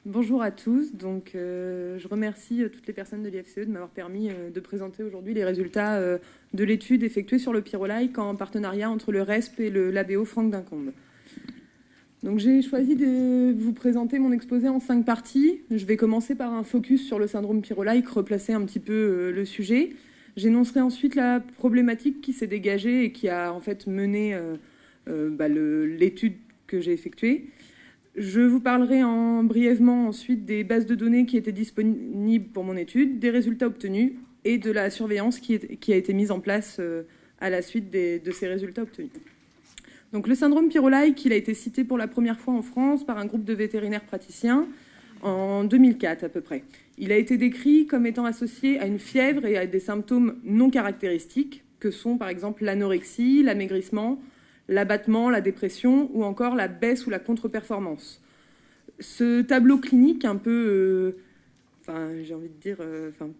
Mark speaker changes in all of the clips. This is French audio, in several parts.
Speaker 1: Bonjour à tous. Donc, je remercie toutes les personnes de l'IFCE de m'avoir permis de présenter aujourd'hui les résultats de l'étude effectuée sur le pyrrolike en partenariat entre le RESP et le LABO Franck Dincombe. Donc, j'ai choisi de vous présenter mon exposé en 5 parties. Je vais commencer par un focus sur le syndrome pyrrolike, replacer un petit peu le sujet. J'énoncerai ensuite la problématique qui s'est dégagée et qui a en fait mené l'étude que j'ai effectuée. Je vous parlerai brièvement ensuite des bases de données qui étaient disponibles pour mon étude, des résultats obtenus et de la surveillance qui a été mise en place à la suite de ces résultats obtenus. Donc, le syndrome pyrrolike, il a été cité pour la première fois en France par un groupe de vétérinaires praticiens en 2004 à peu près. Il a été décrit comme étant associé à une fièvre et à des symptômes non caractéristiques que sont par exemple l'anorexie, l'amaigrissement, l'abattement, la dépression ou encore la baisse ou la contre-performance. Ce tableau clinique un peu,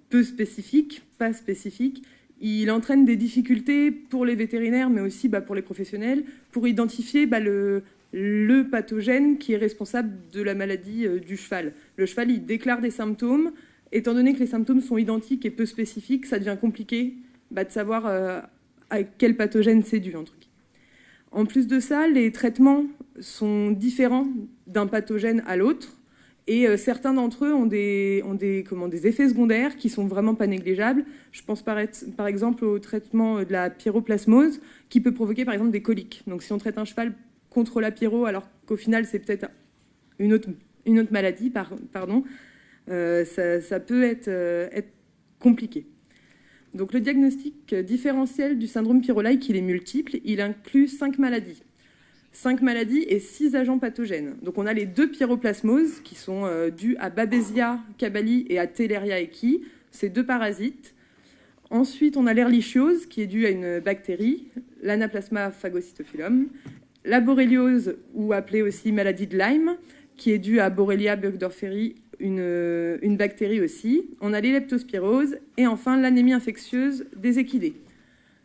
Speaker 1: peu spécifique, pas spécifique, il entraîne des difficultés pour les vétérinaires, mais aussi pour les professionnels, pour identifier le pathogène qui est responsable de la maladie du cheval. Le cheval, il déclare des symptômes. Étant donné que les symptômes sont identiques et peu spécifiques, ça devient compliqué de savoir à quel pathogène c'est dû, entre guillemets. En plus de ça, les traitements sont différents d'un pathogène à l'autre et certains d'entre eux ont des effets secondaires qui sont vraiment pas négligeables. Je pense par exemple au traitement de la pyroplasmose qui peut provoquer par exemple des coliques. Donc si on traite un cheval contre la pyro alors qu'au final c'est peut-être une autre maladie, ça peut être compliqué. Donc, le diagnostic différentiel du syndrome pyrrolike, il est multiple. Il inclut 5 maladies. 5 maladies et 6 agents pathogènes. Donc, on a les 2 pyroplasmoses qui sont dus à Babesia cabali et à Theileria equi, ces 2 parasites. Ensuite, on a l'ehrlichiose qui est due à une bactérie, l'Anaplasma phagocytophilum. La borréliose, ou appelée aussi maladie de Lyme, qui est due à Borrelia burgdorferi, une bactérie aussi. On a l'leptospirose et enfin l'anémie infectieuse des équidés.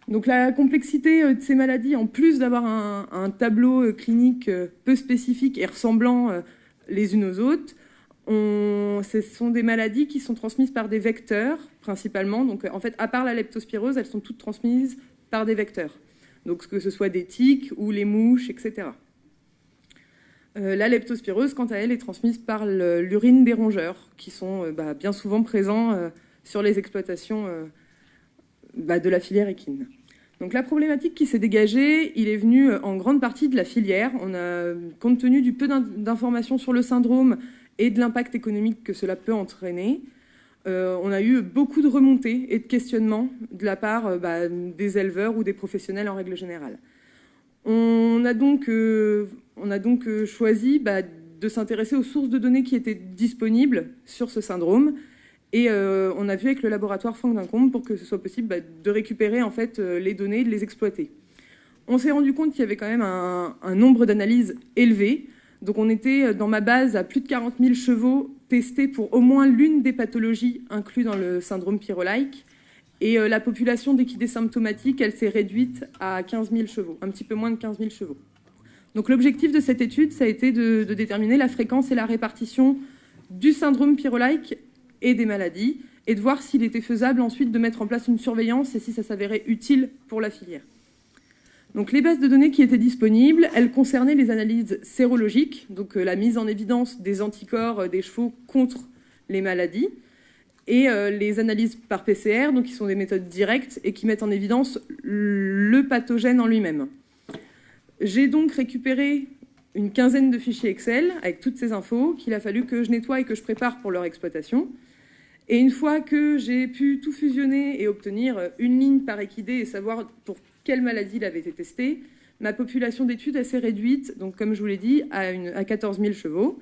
Speaker 1: Donc la complexité de ces maladies, en plus d'avoir un tableau clinique peu spécifique et ressemblant les unes aux autres, ce sont des maladies qui sont transmises par des vecteurs principalement. Donc en fait, à part la leptospirose, elles sont toutes transmises par des vecteurs. Donc que ce soit des tiques ou les mouches, etc. La leptospirose, quant à elle, est transmise par l'urine des rongeurs, qui sont bien souvent présents sur les exploitations de la filière équine. Donc la problématique qui s'est dégagée, il est venu en grande partie de la filière. Compte tenu du peu d'informations sur le syndrome et de l'impact économique que cela peut entraîner, on a eu beaucoup de remontées et de questionnements de la part des éleveurs ou des professionnels en règle générale. On a donc choisi de s'intéresser aux sources de données qui étaient disponibles sur ce syndrome. Et on a vu avec le laboratoire Franck Dincombe pour que ce soit possible de récupérer en fait, les données et de les exploiter. On s'est rendu compte qu'il y avait quand même un nombre d'analyses élevé. Donc on était dans ma base à plus de 40 000 chevaux testés pour au moins l'une des pathologies incluses dans le syndrome pyrrolike. Et la population d'équidés symptomatiques, elle s'est réduite à 15 000 chevaux, un petit peu moins de 15 000 chevaux. Donc l'objectif de cette étude, ça a été de déterminer la fréquence et la répartition du syndrome pyrrolike et des maladies, et de voir s'il était faisable ensuite de mettre en place une surveillance et si ça s'avérait utile pour la filière. Donc les bases de données qui étaient disponibles, elles concernaient les analyses sérologiques, donc la mise en évidence des anticorps des chevaux contre les maladies, et les analyses par PCR, donc qui sont des méthodes directes et qui mettent en évidence le pathogène en lui-même. J'ai donc récupéré une quinzaine de fichiers Excel avec toutes ces infos qu'il a fallu que je nettoie et que je prépare pour leur exploitation. Et une fois que j'ai pu tout fusionner et obtenir une ligne par équidé et savoir pour quelle maladie il avait été testé, ma population d'études s'est réduite, donc comme je vous l'ai dit, à 14 000 chevaux.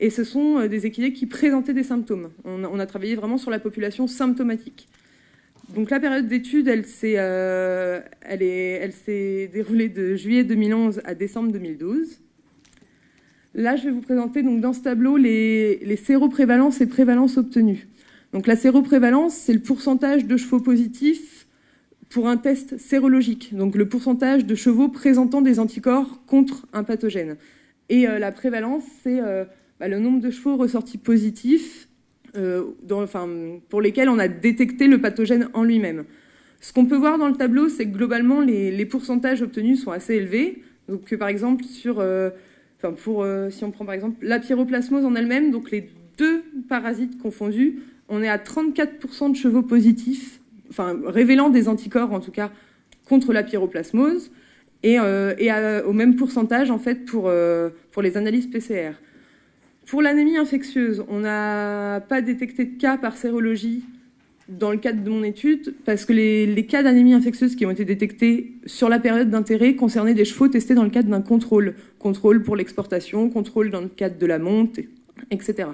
Speaker 1: Et ce sont des équidés qui présentaient des symptômes. On a travaillé vraiment sur la population symptomatique. Donc la période d'étude, elle s'est déroulée de juillet 2011 à décembre 2012. Là, je vais vous présenter donc, dans ce tableau les séroprévalences et prévalences obtenues. Donc la séroprévalence, c'est le pourcentage de chevaux positifs pour un test sérologique. Donc le pourcentage de chevaux présentant des anticorps contre un pathogène. Et la prévalence, c'est le nombre de chevaux ressortis positifs pour lesquels on a détecté le pathogène en lui-même. Ce qu'on peut voir dans le tableau, c'est que globalement, les pourcentages obtenus sont assez élevés. Donc, par exemple, si on prend par exemple la pyroplasmose en elle-même, donc les deux parasites confondus, on est à 34% de chevaux positifs, révélant des anticorps en tout cas contre la pyroplasmose, et au même pourcentage en fait pour les analyses PCR. Pour l'anémie infectieuse, on n'a pas détecté de cas par sérologie dans le cadre de mon étude, parce que les cas d'anémie infectieuse qui ont été détectés sur la période d'intérêt concernaient des chevaux testés dans le cadre d'un contrôle. Contrôle pour l'exportation, contrôle dans le cadre de la monte, etc.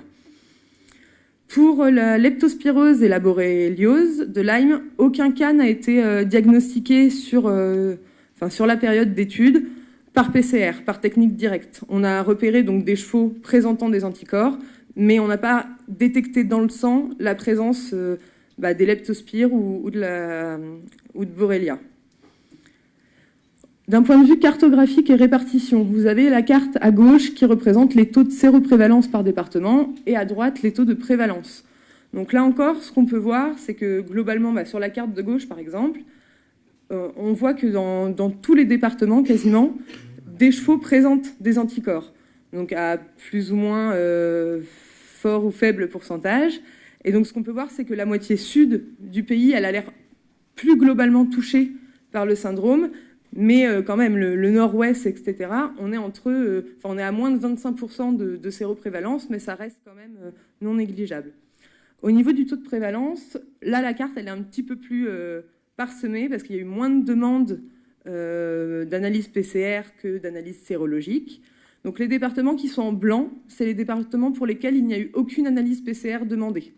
Speaker 1: Pour la leptospirose et la borréliose de Lyme, aucun cas n'a été diagnostiqué sur la période d'étude par PCR, par technique directe. On a repéré donc des chevaux présentant des anticorps, mais on n'a pas détecté dans le sang la présence des leptospires ou de Borrelia. D'un point de vue cartographique et répartition, vous avez la carte à gauche qui représente les taux de séroprévalence par département et à droite les taux de prévalence. Donc là encore, ce qu'on peut voir, c'est que globalement, sur la carte de gauche par exemple, on voit que dans tous les départements quasiment, des chevaux présentent des anticorps, donc à plus ou moins fort ou faible pourcentage. Et donc ce qu'on peut voir, c'est que la moitié sud du pays, elle a l'air plus globalement touchée par le syndrome, mais quand même le nord-ouest, etc., on est à moins de 25% de séroprévalence, mais ça reste quand même non négligeable. Au niveau du taux de prévalence, là la carte elle est un petit peu plus parsemée parce qu'il y a eu moins de demandes d'analyse PCR que d'analyse sérologique. Donc les départements qui sont en blanc, c'est les départements pour lesquels il n'y a eu aucune analyse PCR demandée.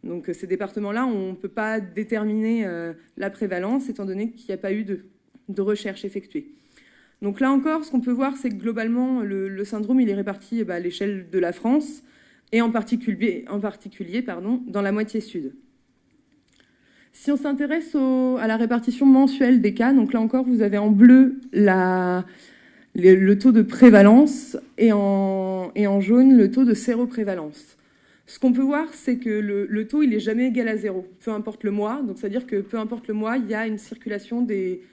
Speaker 1: Donc ces départements-là, on ne peut pas déterminer la prévalence étant donné qu'il n'y a pas eu de recherche effectuée. Donc là encore, ce qu'on peut voir, c'est que globalement, le syndrome il est réparti à l'échelle de la France et en particulier dans la moitié sud. Si on s'intéresse à la répartition mensuelle des cas, donc là encore, vous avez en bleu le taux de prévalence et en jaune le taux de séroprévalence. Ce qu'on peut voir, c'est que le taux, il n'est jamais égal à 0, peu importe le mois. Donc, c'est-à-dire que peu importe le mois, il y a une circulation des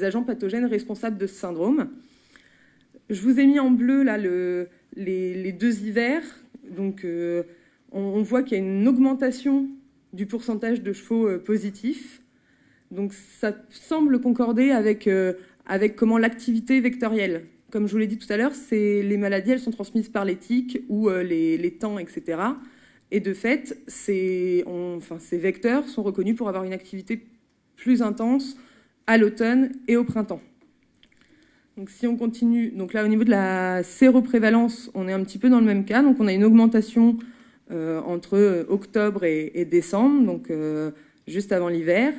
Speaker 1: agents pathogènes responsables de ce syndrome. Je vous ai mis en bleu là, les deux hivers. Donc, on voit qu'il y a une augmentation du pourcentage de chevaux positifs. Donc, ça semble concorder avec comment l'activité vectorielle. Comme je vous l'ai dit tout à l'heure, les maladies, elles sont transmises par les tiques ou les tans, etc. Et de fait, ces vecteurs sont reconnus pour avoir une activité plus intense à l'automne et au printemps. Donc si on continue, donc là au niveau de la séroprévalence, on est un petit peu dans le même cas. Donc on a une augmentation entre octobre et décembre, donc juste avant l'hiver,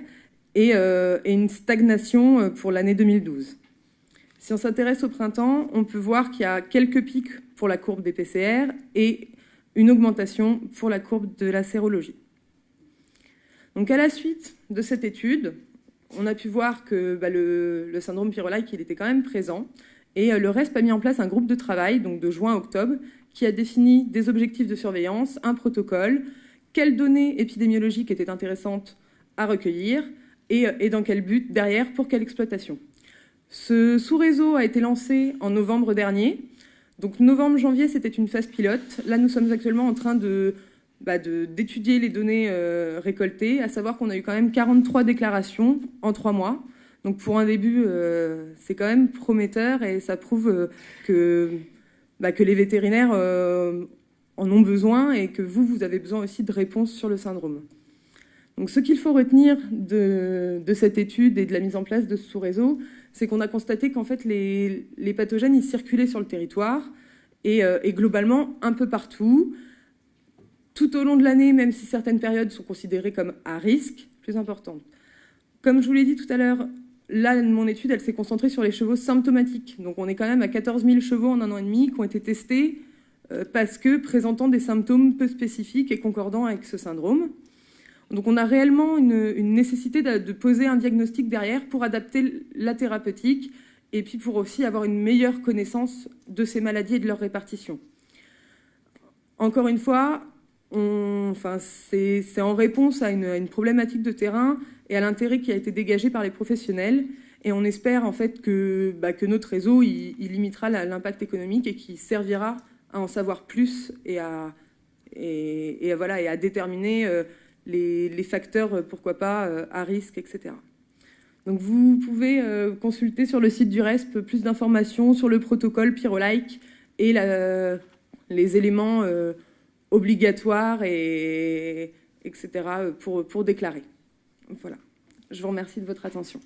Speaker 1: et une stagnation pour l'année 2012. Si on s'intéresse au printemps, on peut voir qu'il y a quelques pics pour la courbe des PCR et une augmentation pour la courbe de la sérologie. Donc à la suite de cette étude, on a pu voir que le syndrome pyrrholike, il était quand même présent. Et le RESP a mis en place un groupe de travail, donc de juin à octobre, qui a défini des objectifs de surveillance, un protocole, quelles données épidémiologiques étaient intéressantes à recueillir et dans quel but derrière, pour quelle exploitation. Ce sous-réseau a été lancé en novembre dernier. Donc novembre-janvier, c'était une phase pilote. Là, nous sommes actuellement en train d'étudier les données récoltées, à savoir qu'on a eu quand même 43 déclarations en 3 mois. Donc pour un début, c'est quand même prometteur et ça prouve que les vétérinaires en ont besoin et que vous avez besoin aussi de réponses sur le syndrome. Donc ce qu'il faut retenir de cette étude et de la mise en place de ce sous-réseau, c'est qu'on a constaté qu'en fait les pathogènes ils circulaient sur le territoire et globalement un peu partout, tout au long de l'année, même si certaines périodes sont considérées comme à risque, plus importantes. Comme je vous l'ai dit tout à l'heure, là, mon étude, elle s'est concentrée sur les chevaux symptomatiques. Donc on est quand même à 14 000 chevaux en 1 an et demi qui ont été testés parce que présentant des symptômes peu spécifiques et concordants avec ce syndrome. Donc on a réellement une nécessité de poser un diagnostic derrière pour adapter la thérapeutique et puis pour aussi avoir une meilleure connaissance de ces maladies et de leur répartition. encore une fois, c'est en réponse à une problématique de terrain et à l'intérêt qui a été dégagé par les professionnels. Et on espère en fait que notre réseau il limitera l'impact économique et qu'il servira à en savoir plus et à déterminer les facteurs, pourquoi pas, à risque, etc. Donc vous pouvez consulter sur le site du RESP plus d'informations sur le protocole Pyrolike et les éléments obligatoires, etc. pour déclarer. Voilà. Je vous remercie de votre attention.